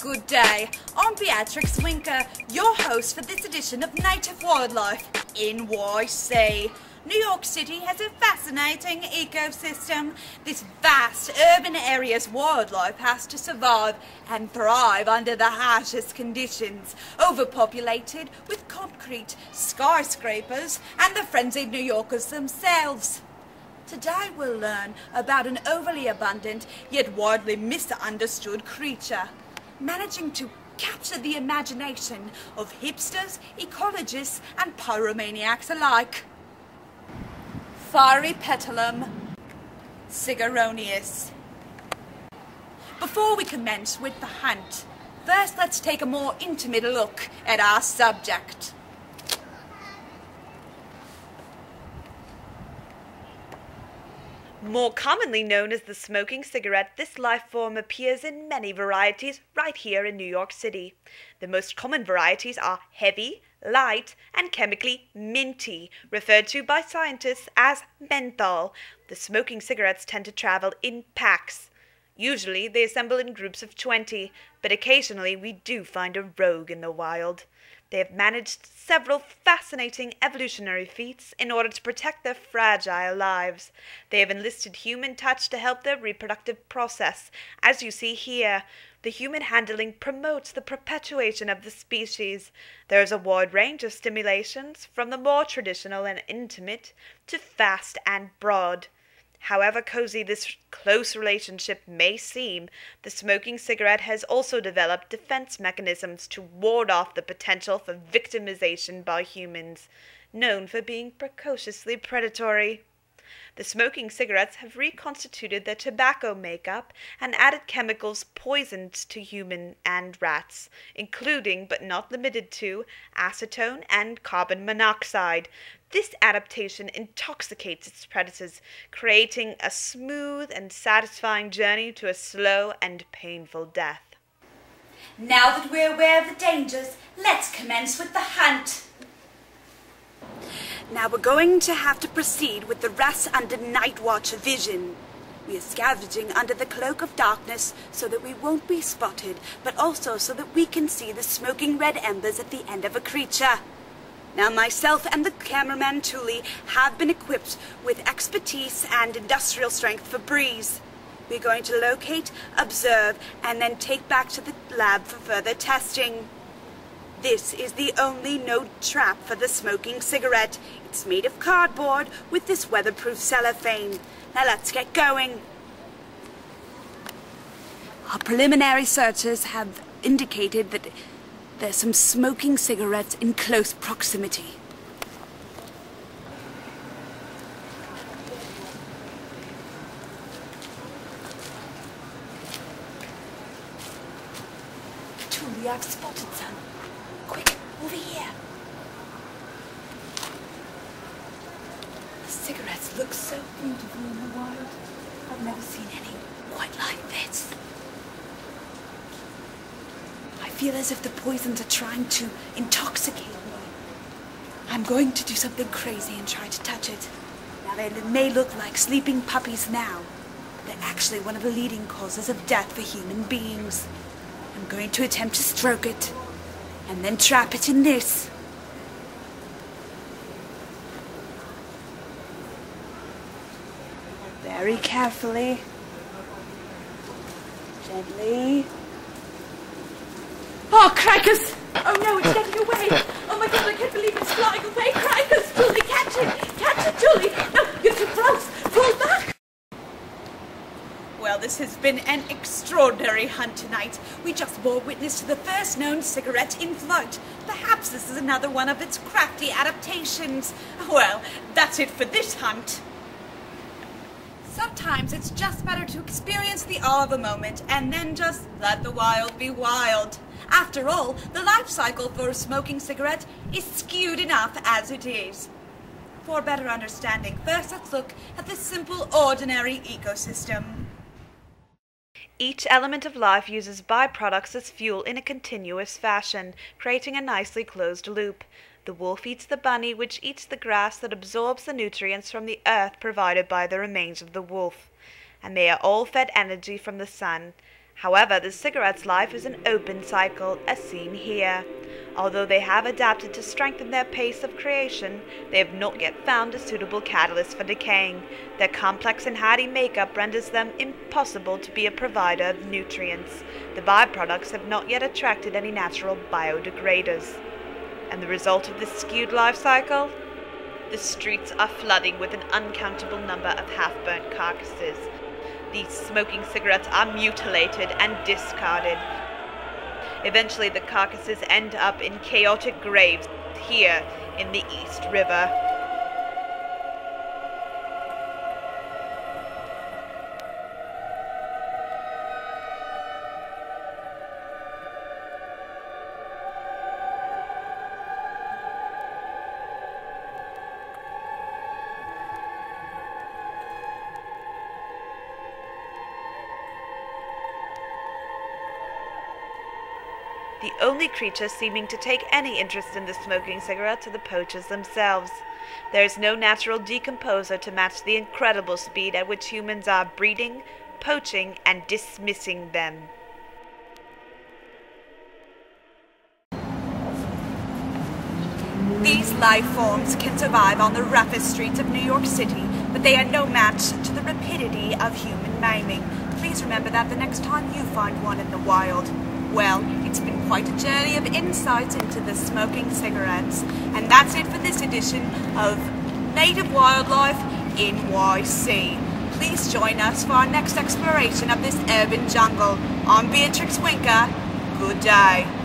Good day. I'm Beatrix Winker, your host for this edition of Native Wildlife, NYC. New York City has a fascinating ecosystem. This vast urban area's wildlife has to survive and thrive under the harshest conditions, overpopulated with concrete, skyscrapers, and the frenzied New Yorkers themselves. Today we'll learn about an overly abundant yet widely misunderstood creature, managing to capture the imagination of hipsters, ecologists, and pyromaniacs alike. Phyrepetalum cigarronius. Before we commence with the hunt, first let's take a more intimate look at our subject. More commonly known as the smoking cigarette, this life form appears in many varieties right here in New York City. The most common varieties are heavy, light, and chemically minty, referred to by scientists as menthol. The smoking cigarettes tend to travel in packs. Usually they assemble in groups of 20, but occasionally we do find a rogue in the wild. They have managed several fascinating evolutionary feats in order to protect their fragile lives. They have enlisted human touch to help their reproductive process. As you see here, the human handling promotes the perpetuation of the species. There is a wide range of stimulations, from the more traditional and intimate to fast and broad. However cozy this close relationship may seem, the smoking cigarette has also developed defense mechanisms to ward off the potential for victimization by humans, known for being precociously predatory. The smoking cigarettes have reconstituted their tobacco makeup and added chemicals poisoned to human and rats, including but not limited to acetone and carbon monoxide. This adaptation intoxicates its predators, creating a smooth and satisfying journey to a slow and painful death. Now that we're aware of the dangers, let's commence with the hunt. Now we're going to have to proceed with the rest under Night Watch vision. We are scavenging under the cloak of darkness so that we won't be spotted, but also so that we can see the smoking red embers at the end of a creature. Now myself and the cameraman Thule have been equipped with expertise and industrial strength for breeze. We're going to locate, observe, and then take back to the lab for further testing. This is the only no trap for the smoking cigarette. It's made of cardboard with this weatherproof cellophane. Now let's get going. Our preliminary searches have indicated that there's some smoking cigarettes in close proximity. Truly, I've spotted some. Quick, over here. The cigarettes look so beautiful in the wild. I've never seen any quite like this. I feel as if the poisons are trying to intoxicate me. I'm going to do something crazy and try to touch it. Now, they may look like sleeping puppies now, but they're actually one of the leading causes of death for human beings. I'm going to attempt to stroke it, and then trap it in this. Very carefully. Gently. Oh, crackers! Oh no, it's getting away! Oh my god, I can't believe it's flying away! Crackers! Julie, catch it! Catch it, Julie! No, you're too close! Pull back! Well, this has been an extraordinary hunt tonight. We just bore witness to the first known cigarette in flight. Perhaps this is another one of its crafty adaptations. Well, that's it for this hunt. Sometimes it's just better to experience the awe of a moment and then just let the wild be wild. After all, the life cycle for a smoking cigarette is skewed enough as it is. For better understanding, first let's look at this simple, ordinary ecosystem. Each element of life uses byproducts as fuel in a continuous fashion, creating a nicely closed loop. The wolf eats the bunny, which eats the grass that absorbs the nutrients from the earth provided by the remains of the wolf. And they are all fed energy from the sun. However, the cigarette's life is an open cycle, as seen here. Although they have adapted to strengthen their pace of creation, they have not yet found a suitable catalyst for decaying. Their complex and hardy makeup renders them impossible to be a provider of nutrients. The byproducts have not yet attracted any natural biodegraders. And the result of this skewed life cycle? The streets are flooding with an uncountable number of half-burnt carcasses. These smoking cigarettes are mutilated and discarded. Eventually, the carcasses end up in chaotic graves here in the East River. The only creatures seeming to take any interest in the smoking cigarettes are the poachers themselves. There is no natural decomposer to match the incredible speed at which humans are breeding, poaching, and dismissing them. These life forms can survive on the roughest streets of New York City, but they are no match to the rapidity of human maiming. Please remember that the next time you find one in the wild. Well, it's been quite a journey of insights into the smoking cigarettes. And that's it for this edition of Native Wildlife NYC. Please join us for our next exploration of this urban jungle. I'm Beatrix Winker. Good day.